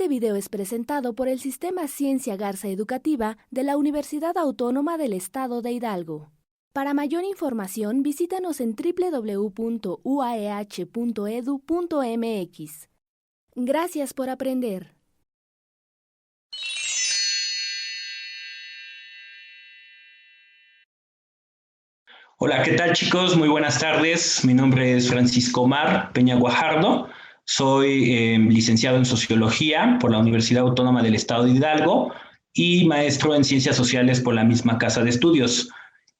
video es presentado por el Sistema Ciencia Garza Educativa de la Universidad Autónoma del Estado de Hidalgo. Para mayor información, visítanos en www.uaeh.edu.mx. Gracias por aprender. Hola, ¿qué tal, chicos? Muy buenas tardes. Mi nombre es Francisco Omar Peña Guajardo. Soy licenciado en Sociología por la Universidad Autónoma del Estado de Hidalgo y maestro en Ciencias Sociales por la misma casa de estudios.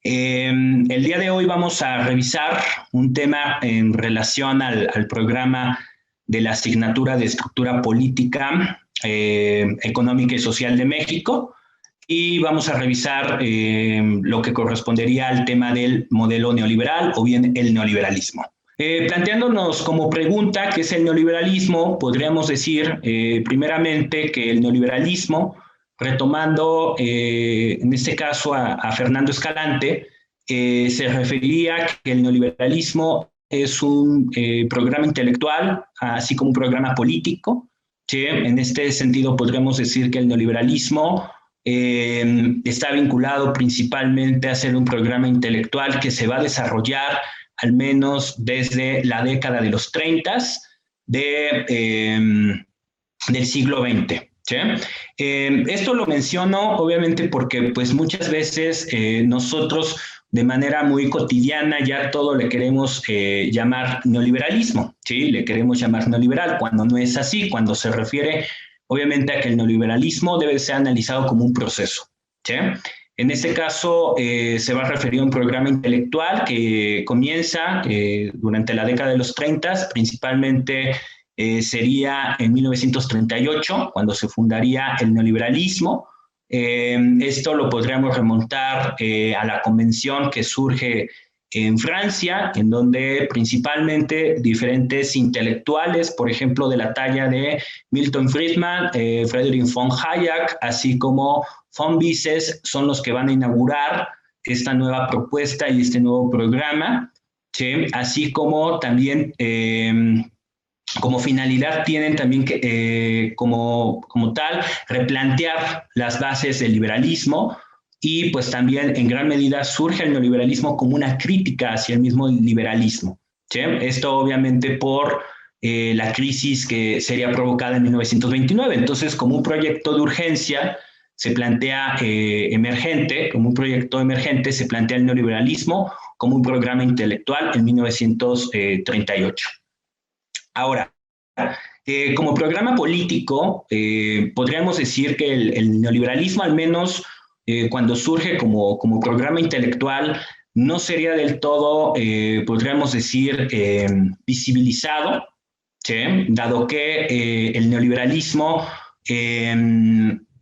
El día de hoy vamos a revisar un tema en relación al programa de la asignatura de Estructura Política, Económica y Social de México. Y vamos a revisar lo que correspondería al tema del modelo neoliberal o bien el neoliberalismo. Planteándonos como pregunta qué es el neoliberalismo, podríamos decir primeramente que el neoliberalismo, retomando en este caso a Fernando Escalante, se referiría a que el neoliberalismo es un programa intelectual, así como un programa político, ¿sí? En este sentido podríamos decir que el neoliberalismo está vinculado principalmente a ser un programa intelectual que se va a desarrollar al menos desde la década de los 30 del siglo XX. ¿Sí? Esto lo menciono obviamente porque pues muchas veces nosotros de manera muy cotidiana ya todo le queremos llamar neoliberalismo, ¿sí? Le queremos llamar neoliberal cuando no es así, cuando se refiere obviamente a que el neoliberalismo debe ser analizado como un proceso, ¿sí? En este caso se va a referir a un programa intelectual que comienza durante la década de los 30, principalmente sería en 1938, cuando se fundaría el neoliberalismo. Esto lo podríamos remontar a la convención que surge en Francia, en donde principalmente diferentes intelectuales, por ejemplo, de la talla de Milton Friedman, Friedrich von Hayek, así como von Mises, son los que van a inaugurar esta nueva propuesta y este nuevo programa, ¿sí? Así como también como finalidad tienen también que, como tal, replantear las bases del liberalismo y pues también en gran medida surge el neoliberalismo como una crítica hacia el mismo liberalismo, ¿sí? Esto obviamente por la crisis que sería provocada en 1929. Entonces, como un proyecto de urgencia, se plantea como un proyecto emergente, se plantea el neoliberalismo como un programa intelectual en 1938. Ahora, como programa político, podríamos decir que el neoliberalismo, al menos cuando surge como programa intelectual, no sería del todo, podríamos decir, visibilizado, ¿sí? Dado que el neoliberalismo,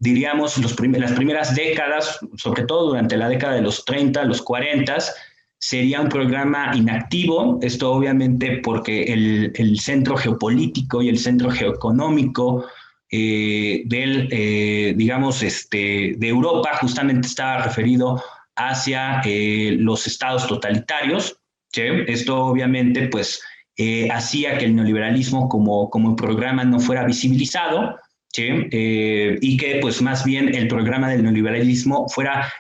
diríamos, las primeras décadas, sobre todo durante la década de los 30, los 40, sería un programa inactivo, esto obviamente porque el centro geopolítico y el centro geoeconómico digamos, de Europa justamente estaba referido hacia los estados totalitarios, ¿sí? Esto obviamente pues hacía que el neoliberalismo como programa no fuera visibilizado, ¿sí? Y que pues más bien el programa del neoliberalismo fuera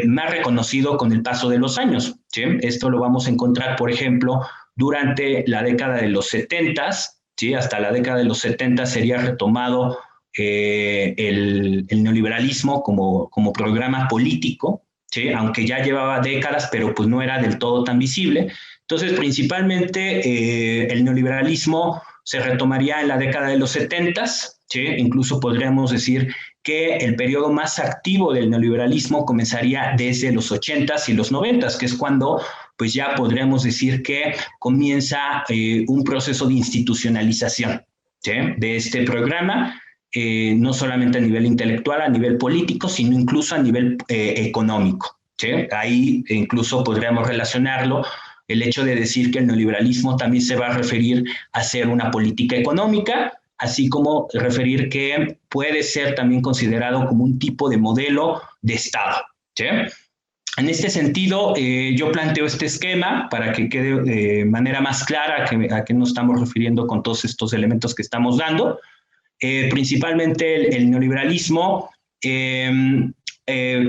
más reconocido con el paso de los años, ¿sí? Esto lo vamos a encontrar, por ejemplo, durante la década de los 70, ¿sí? Hasta la década de los 70 sería retomado el neoliberalismo como programa político, ¿sí? Aunque ya llevaba décadas, pero pues no era del todo tan visible. Entonces, principalmente el neoliberalismo se retomaría en la década de los 70, ¿sí? Incluso podríamos decir que el periodo más activo del neoliberalismo comenzaría desde los 80s y los 90s, que es cuando pues ya podríamos decir que comienza un proceso de institucionalización, ¿sí? De este programa, no solamente a nivel intelectual, a nivel político, sino incluso a nivel económico, ¿sí? Ahí incluso podríamos relacionarlo el hecho de decir que el neoliberalismo también se va a referir a ser una política económica, así como referir que puede ser también considerado como un tipo de modelo de Estado, ¿sí? En este sentido, yo planteo este esquema para que quede de manera más clara a qué nos estamos refiriendo con todos estos elementos que estamos dando. principalmente el neoliberalismo,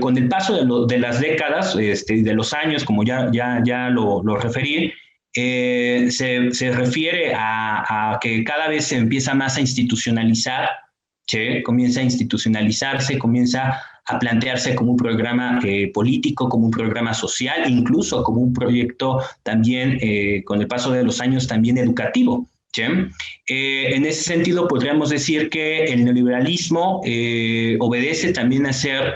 con el paso de las décadas, de los años, como ya lo referí, se refiere a que cada vez se empieza más a institucionalizar, ¿sí? Comienza a institucionalizarse, comienza a plantearse como un programa político, como un programa social, incluso como un proyecto también, con el paso de los años, también educativo. ¿Sí? En ese sentido, podríamos decir que el neoliberalismo obedece también a ser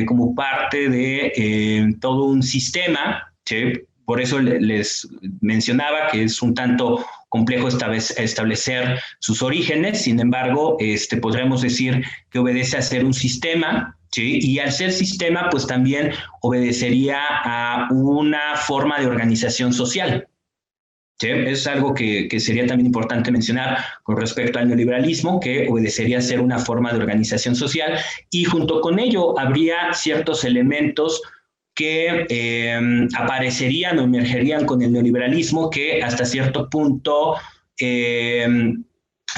como parte de todo un sistema, ¿sí? Por eso les mencionaba que es un tanto complejo establecer sus orígenes. Sin embargo, podríamos decir que obedece a ser un sistema, ¿sí? Y al ser sistema, pues también obedecería a una forma de organización social. ¿Sí? Es algo que sería también importante mencionar con respecto al neoliberalismo, que obedecería a ser una forma de organización social, y junto con ello habría ciertos elementos que aparecerían o emergerían con el neoliberalismo, que hasta cierto punto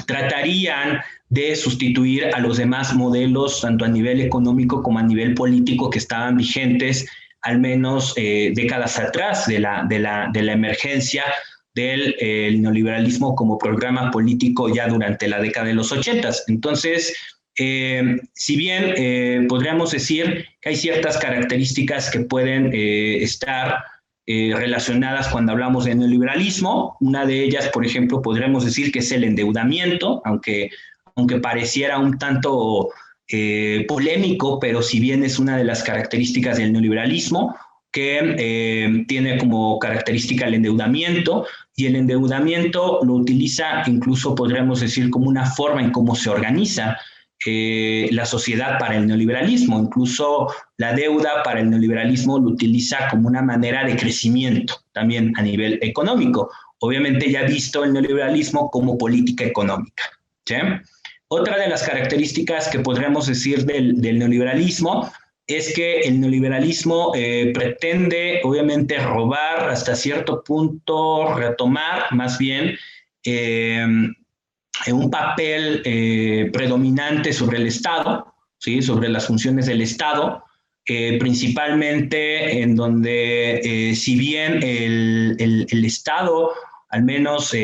tratarían de sustituir a los demás modelos, tanto a nivel económico como a nivel político, que estaban vigentes al menos décadas atrás de la emergencia del neoliberalismo como programa político ya durante la década de los 80. Entonces, si bien podríamos decir que hay ciertas características que pueden estar relacionadas cuando hablamos de neoliberalismo, una de ellas, por ejemplo, podríamos decir que es el endeudamiento, aunque pareciera un tanto polémico, pero si bien es una de las características del neoliberalismo, que tiene como característica el endeudamiento, y el endeudamiento lo utiliza, incluso podríamos decir, como una forma en cómo se organiza la sociedad para el neoliberalismo. Incluso la deuda para el neoliberalismo lo utiliza como una manera de crecimiento también a nivel económico. Obviamente ya visto el neoliberalismo como política económica, ¿sí? Otra de las características que podríamos decir del neoliberalismo es que el neoliberalismo pretende, obviamente, robar hasta cierto punto, retomar más bien un papel predominante sobre el Estado, ¿sí? Sobre las funciones del Estado, principalmente en donde, si bien el Estado, al menos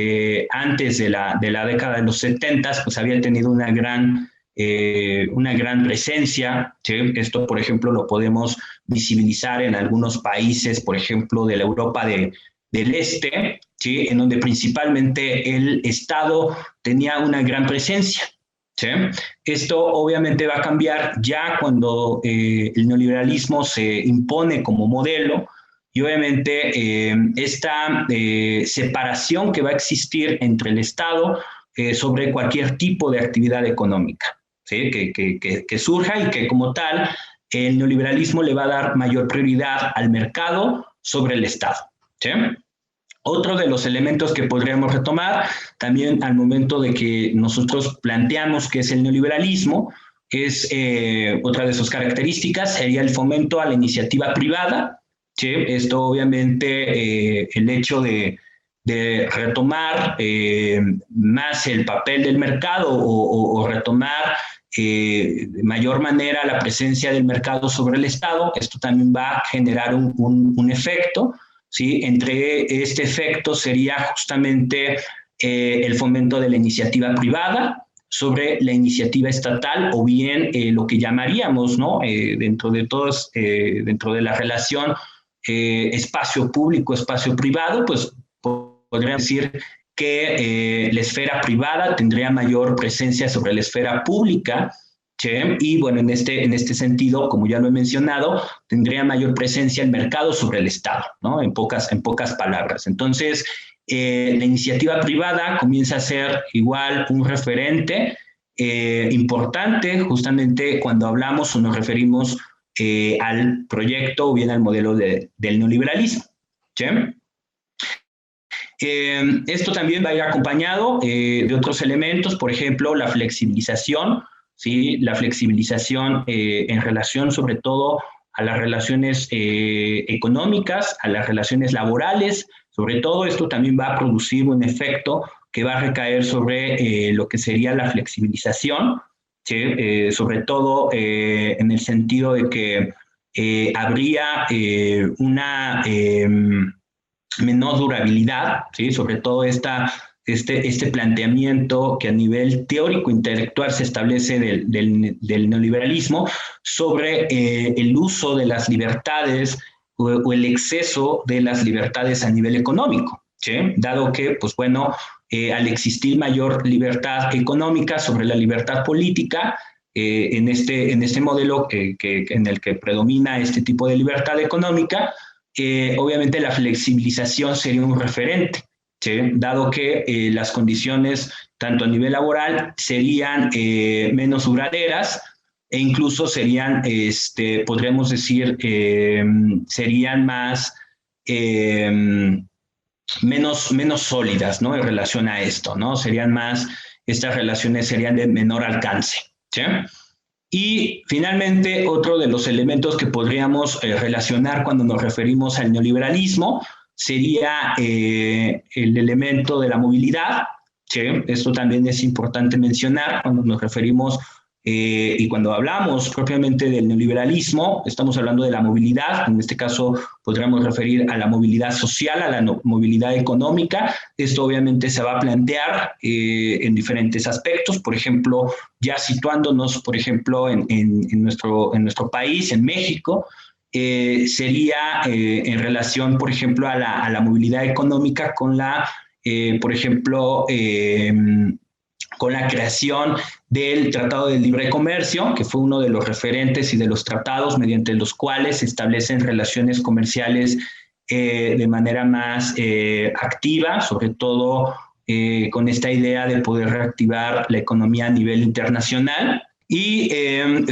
antes de la década de los 70, pues había tenido una gran presencia, ¿sí? Esto, por ejemplo, lo podemos visibilizar en algunos países, por ejemplo, de la Europa del Este, ¿sí? En donde principalmente el Estado tenía una gran presencia, ¿sí? Esto obviamente va a cambiar ya cuando el neoliberalismo se impone como modelo, y obviamente esta separación que va a existir entre el Estado sobre cualquier tipo de actividad económica, ¿sí? que surja, y que como tal el neoliberalismo le va a dar mayor prioridad al mercado sobre el Estado, ¿sí? Otro de los elementos que podríamos retomar también al momento de que nosotros planteamos qué es el neoliberalismo, es otra de sus características, sería el fomento a la iniciativa privada, ¿sí? Esto obviamente el hecho de retomar más el papel del mercado, o retomar de mayor manera la presencia del mercado sobre el Estado. Esto también va a generar un efecto, ¿sí? Entre este efecto sería justamente el fomento de la iniciativa privada sobre la iniciativa estatal, o bien lo que llamaríamos, ¿no? Dentro de la relación espacio público, espacio privado, pues podríamos decir que la esfera privada tendría mayor presencia sobre la esfera pública, ¿sí? Y bueno, en este sentido, como ya lo he mencionado, tendría mayor presencia el mercado sobre el Estado, ¿no? En pocas palabras. Entonces, la iniciativa privada comienza a ser igual un referente importante justamente cuando hablamos o nos referimos al proyecto o bien al modelo del neoliberalismo, ¿sí? Esto también va a ir acompañado de otros elementos, por ejemplo, la flexibilización, ¿sí? La flexibilización en relación sobre todo a las relaciones económicas, a las relaciones laborales. Sobre todo esto también va a producir un efecto que va a recaer sobre lo que sería la flexibilización, ¿sí? Sobre todo en el sentido de que habría una menor durabilidad, ¿sí? Sobre todo este planteamiento que a nivel teórico-intelectual se establece del neoliberalismo sobre el uso de las libertades o el exceso de las libertades a nivel económico, ¿sí? Dado que, pues bueno, al existir mayor libertad económica sobre la libertad política, en este modelo en el que predomina este tipo de libertad económica, obviamente la flexibilización sería un referente, ¿sí? Dado que las condiciones, tanto a nivel laboral, serían menos duraderas e incluso serían, podríamos decir, serían más, menos sólidas, ¿no? En relación a esto, ¿no? Estas relaciones serían de menor alcance, ¿sí? Y finalmente, otro de los elementos que podríamos relacionar cuando nos referimos al neoliberalismo sería el elemento de la movilidad, ¿sí? Esto también es importante mencionar cuando nos referimos y cuando hablamos propiamente del neoliberalismo, estamos hablando de la movilidad, en este caso podríamos referir a la movilidad social, a la movilidad económica. Esto obviamente se va a plantear en diferentes aspectos, por ejemplo, ya situándonos, por ejemplo, en nuestro país, en México, sería en relación, por ejemplo, a la movilidad económica con por ejemplo, con la creación del Tratado de Libre Comercio, que fue uno de los referentes y de los tratados mediante los cuales se establecen relaciones comerciales de manera más activa, sobre todo con esta idea de poder reactivar la economía a nivel internacional. Y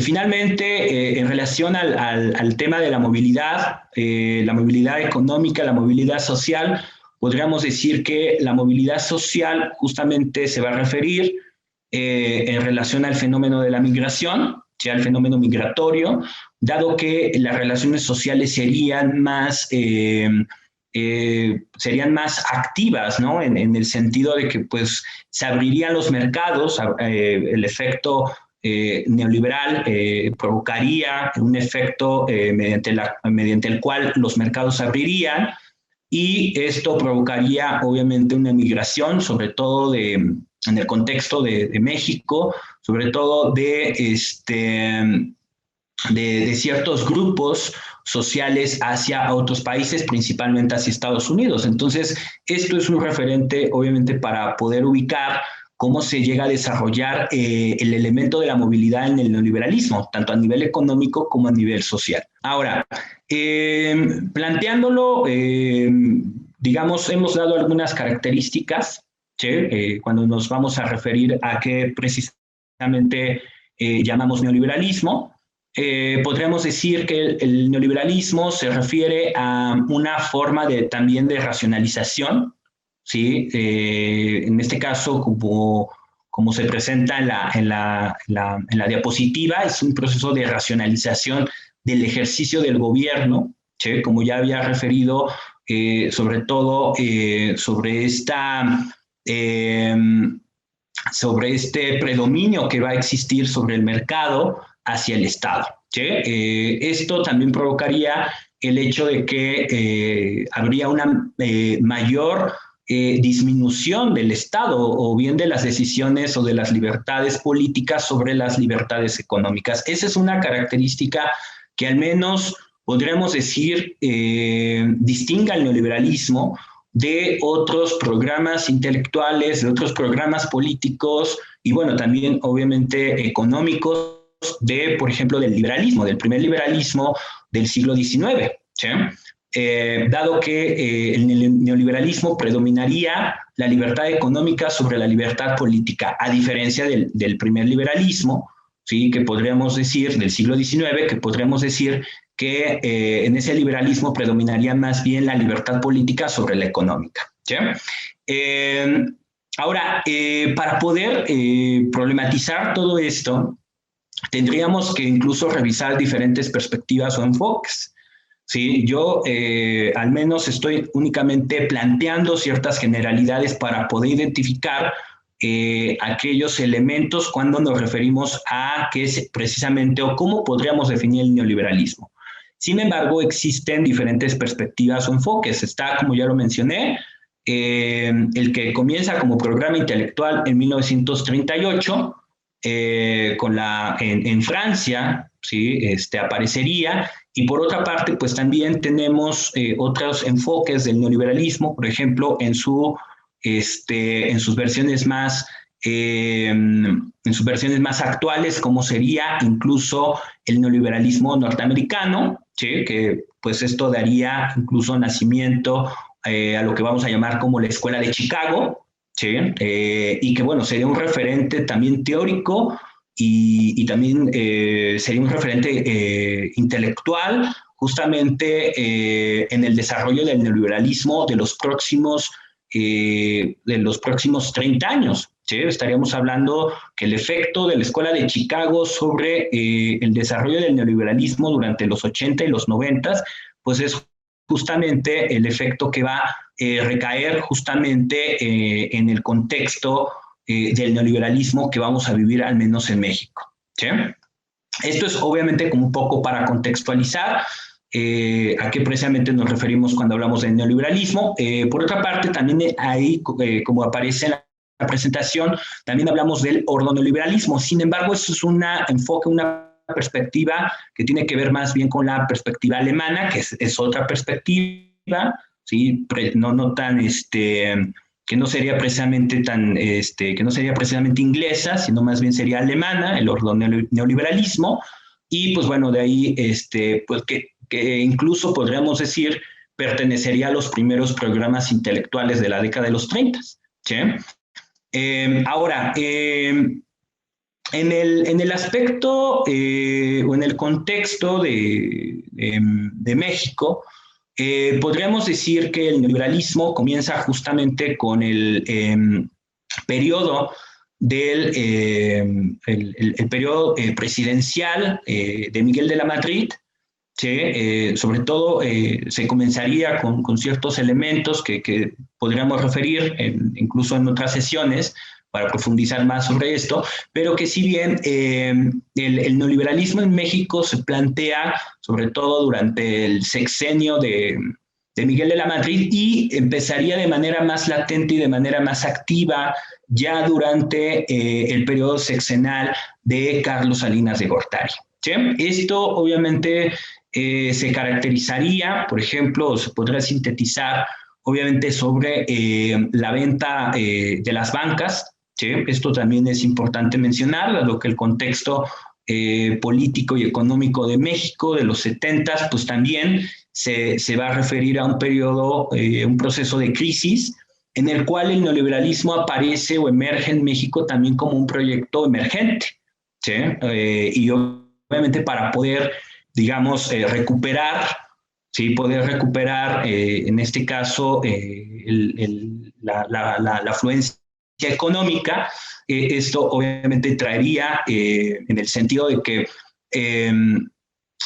finalmente, en relación al tema de la movilidad económica, la movilidad social, podríamos decir que la movilidad social justamente se va a referir en relación al fenómeno de la migración, sea el fenómeno migratorio, dado que las relaciones sociales serían más activas, ¿no? En el sentido de que pues, se abrirían los mercados, el efecto neoliberal provocaría un efecto mediante el cual los mercados se abrirían, y esto provocaría obviamente una migración, sobre todo en el contexto de México, sobre todo de ciertos grupos sociales hacia otros países, principalmente hacia Estados Unidos. Entonces, esto es un referente, obviamente, para poder ubicar cómo se llega a desarrollar el elemento de la movilidad en el neoliberalismo, tanto a nivel económico como a nivel social. Ahora, planteándolo, digamos, hemos dado algunas características, ¿sí? Cuando nos vamos a referir a qué precisamente llamamos neoliberalismo. Podríamos decir que el neoliberalismo se refiere a una forma también de racionalización, ¿sí? En este caso, como se presenta en la diapositiva, es un proceso de racionalización del ejercicio del gobierno, ¿sí? Como ya había referido, sobre todo sobre este predominio que va a existir sobre el mercado hacia el Estado, ¿sí? Esto también provocaría el hecho de que habría una mayor disminución del Estado o bien de las decisiones o de las libertades políticas sobre las libertades económicas. Esa es una característica que al menos podríamos decir distinga al neoliberalismo de otros programas intelectuales, de otros programas políticos y bueno, también obviamente económicos por ejemplo, del liberalismo, del primer liberalismo del siglo XIX, ¿sí? Dado que el neoliberalismo predominaría la libertad económica sobre la libertad política, a diferencia del primer liberalismo, ¿sí? Que podríamos decir, del siglo XIX, que podríamos decir que en ese liberalismo predominaría más bien la libertad política sobre la económica, ¿sí? Ahora, para poder problematizar todo esto, tendríamos que incluso revisar diferentes perspectivas o enfoques, Sí, yo al menos estoy únicamente planteando ciertas generalidades para poder identificar aquellos elementos cuando nos referimos a qué es precisamente o cómo podríamos definir el neoliberalismo. Sin embargo, existen diferentes perspectivas o enfoques. Está, como ya lo mencioné, el que comienza como programa intelectual en 1938, en Francia, ¿sí? Aparecería. Y por otra parte, pues también tenemos otros enfoques del neoliberalismo, por ejemplo, en sus versiones más actuales, como sería incluso el neoliberalismo norteamericano, ¿sí? Que pues esto daría incluso nacimiento a lo que vamos a llamar como la Escuela de Chicago, ¿sí? Y que bueno, sería un referente también teórico y también sería un referente intelectual justamente en el desarrollo del neoliberalismo de los próximos 30 años. ¿Sí? Estaríamos hablando que el efecto de la Escuela de Chicago sobre el desarrollo del neoliberalismo durante los 80 y los 90, pues es justamente el efecto que va a recaer justamente en el contexto del neoliberalismo que vamos a vivir al menos en México. ¿Sí? Esto es obviamente como un poco para contextualizar a qué precisamente nos referimos cuando hablamos del neoliberalismo. Por otra parte, también ahí, como aparece en la presentación, también hablamos del ordoneoliberalismo. Sin embargo, eso es un enfoque, una perspectiva que tiene que ver más bien con la perspectiva alemana, que es otra perspectiva, ¿sí? No tan que no sería precisamente que no sería precisamente inglesa, sino más bien sería alemana, el ordoneoliberalismo, y pues bueno, de ahí pues que incluso podríamos decir pertenecería a los primeros programas intelectuales de la década de los 30. ¿Sí? Ahora, en el aspecto o en el contexto de México, podríamos decir que el neoliberalismo comienza justamente con el periodo el periodo presidencial de Miguel de la Madrid, que sobre todo se comenzaría con ciertos elementos que podríamos referir incluso en otras sesiones para profundizar más sobre esto, pero que si bien el neoliberalismo en México se plantea sobre todo durante el sexenio de Miguel de la Madrid y empezaría de manera más latente y de manera más activa ya durante el periodo sexenal de Carlos Salinas de Gortari. ¿Sí? Esto obviamente se caracterizaría, por ejemplo, se podría sintetizar obviamente sobre la venta de las bancas. ¿Sí? Esto también es importante mencionar, dado que el contexto político y económico de México de los 70 pues también se va a referir a un periodo, un proceso de crisis en el cual el neoliberalismo aparece o emerge en México también como un proyecto emergente. ¿Sí? Y obviamente para poder, digamos, recuperar, ¿sí? Poder recuperar, en este caso, la afluencia económica, esto obviamente traería en el sentido de que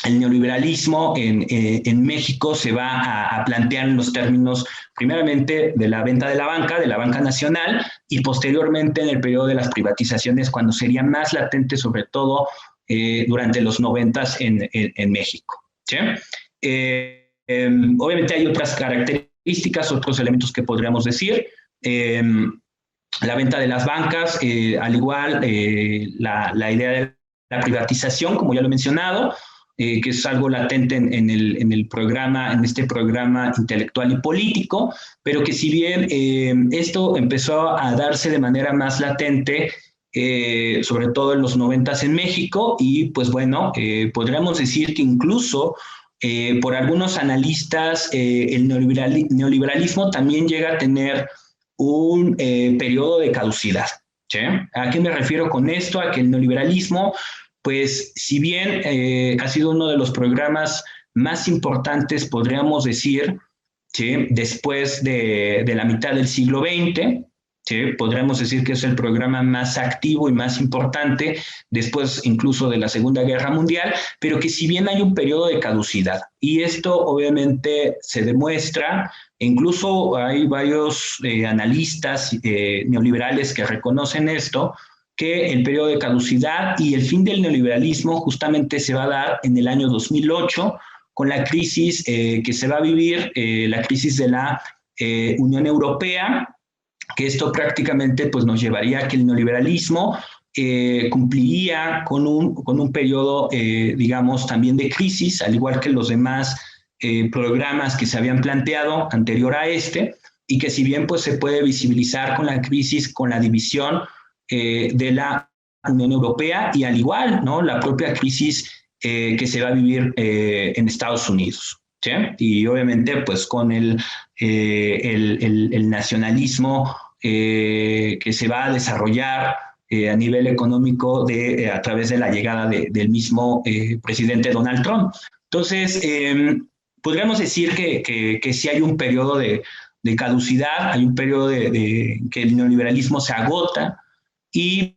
el neoliberalismo en México se va a plantear en los términos, primeramente, de la venta de la banca nacional, y posteriormente en el periodo de las privatizaciones, cuando sería más latente, sobre todo durante los 90 en México. ¿Sí? Obviamente hay otras características, otros elementos que podríamos decir. La venta de las bancas, al igual la idea de la privatización, como ya lo he mencionado, que es algo latente en este programa intelectual y político, pero que si bien esto empezó a darse de manera más latente, sobre todo en los 90 en México, y pues bueno, podríamos decir que incluso por algunos analistas el neoliberalismo también llega a tener un periodo de caducidad. ¿Sí? ¿A qué me refiero con esto? A que el neoliberalismo, pues si bien ha sido uno de los programas más importantes, podríamos decir, ¿sí? Después de la mitad del siglo XX, ¿sí? Podríamos decir que es el programa más activo y más importante después incluso de la Segunda Guerra Mundial, pero que si bien hay un periodo de caducidad, y esto obviamente se demuestra, incluso hay varios analistas neoliberales que reconocen esto, que el periodo de caducidad y el fin del neoliberalismo justamente se va a dar en el año 2008 con la crisis que se va a vivir, la crisis de la Unión Europea, que esto prácticamente pues, nos llevaría a que el neoliberalismo cumpliría con un periodo, digamos, también de crisis, al igual que los demás programas que se habían planteado anterior a este, y que si bien pues, se puede visibilizar con la crisis, con la división de la Unión Europea, y al igual, ¿no? La propia crisis que se va a vivir en Estados Unidos. ¿Sí? Y obviamente pues con el nacionalismo que se va a desarrollar a nivel económico a través de la llegada del mismo presidente Donald Trump. Entonces, podríamos decir que sí hay un periodo de caducidad, hay un periodo que el neoliberalismo se agota, y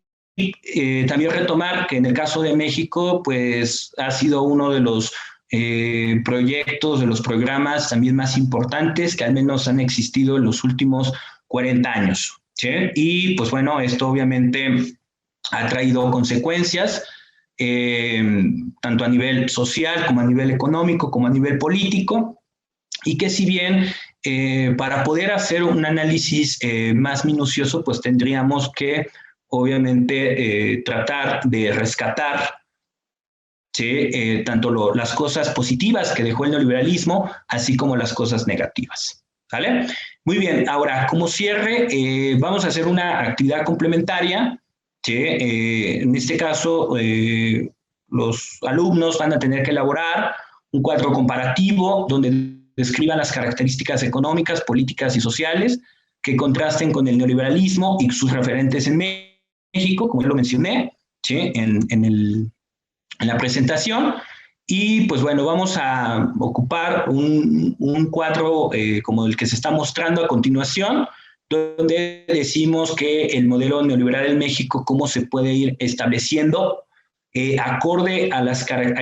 también retomar que en el caso de México, pues ha sido uno de los proyectos, de los programas también más importantes que al menos han existido en los últimos 40 años. ¿Sí? Y pues bueno, esto obviamente ha traído consecuencias, tanto a nivel social como a nivel económico, como a nivel político, y que si bien para poder hacer un análisis más minucioso, pues tendríamos que obviamente tratar de rescatar, ¿sí? Tanto las cosas positivas que dejó el neoliberalismo, así como las cosas negativas. ¿Vale? Muy bien, ahora como cierre, vamos a hacer una actividad complementaria, ¿sí? En este caso, los alumnos van a tener que elaborar un cuadro comparativo donde describan las características económicas, políticas y sociales que contrasten con el neoliberalismo y sus referentes en México, como ya lo mencioné, ¿sí? en la presentación. Y pues bueno, vamos a ocupar un cuadro como el que se está mostrando a continuación, donde decimos que el modelo neoliberal en México, cómo se puede ir estableciendo acorde a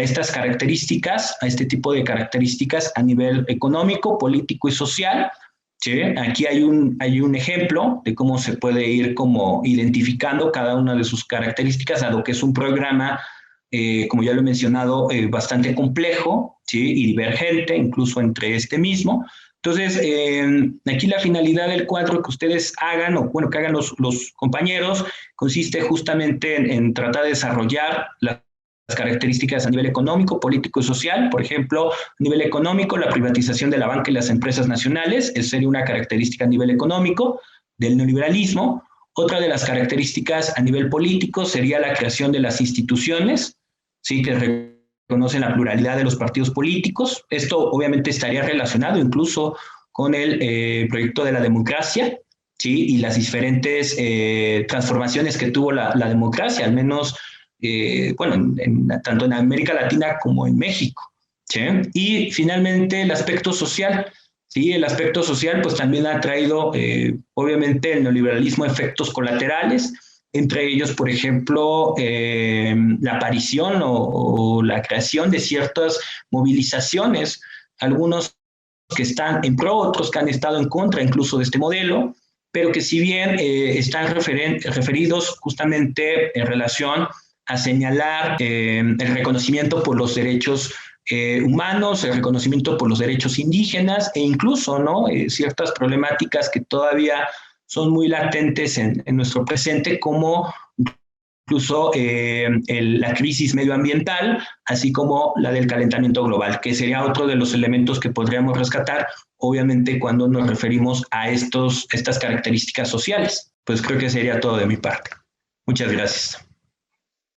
estas características, a este tipo de características a nivel económico, político y social. ¿Sí? Aquí hay un ejemplo de cómo se puede ir como identificando cada una de sus características, dado que es un programa, como ya lo he mencionado, bastante complejo, ¿sí? Y divergente, incluso entre este mismo. Entonces, aquí la finalidad del cuadro que ustedes hagan, o bueno, que hagan los compañeros, consiste justamente en tratar de desarrollar las características a nivel económico, político y social. Por ejemplo, a nivel económico, la privatización de la banca y las empresas nacionales, esa sería una característica a nivel económico del neoliberalismo. Otra de las características a nivel político sería la creación de las instituciones, ¿sí? Que reconocen la pluralidad de los partidos políticos. Esto obviamente estaría relacionado incluso con el proyecto de la democracia, ¿sí? Y las diferentes transformaciones que tuvo la democracia, al menos bueno, tanto en América Latina como en México. ¿Sí? Y finalmente el aspecto social. Sí, el aspecto social pues también ha traído obviamente el neoliberalismo efectos colaterales, entre ellos, por ejemplo, la aparición o la creación de ciertas movilizaciones, algunos que están en pro, otros que han estado en contra incluso de este modelo, pero que si bien están referidos justamente en relación a señalar el reconocimiento por los derechos humanos, el reconocimiento por los derechos indígenas e incluso, ¿no? Ciertas problemáticas que todavía son muy latentes en nuestro presente, como incluso la crisis medioambiental, así como la del calentamiento global, que sería otro de los elementos que podríamos rescatar, obviamente, cuando nos referimos a estas características sociales. Pues creo que sería todo de mi parte. Muchas gracias.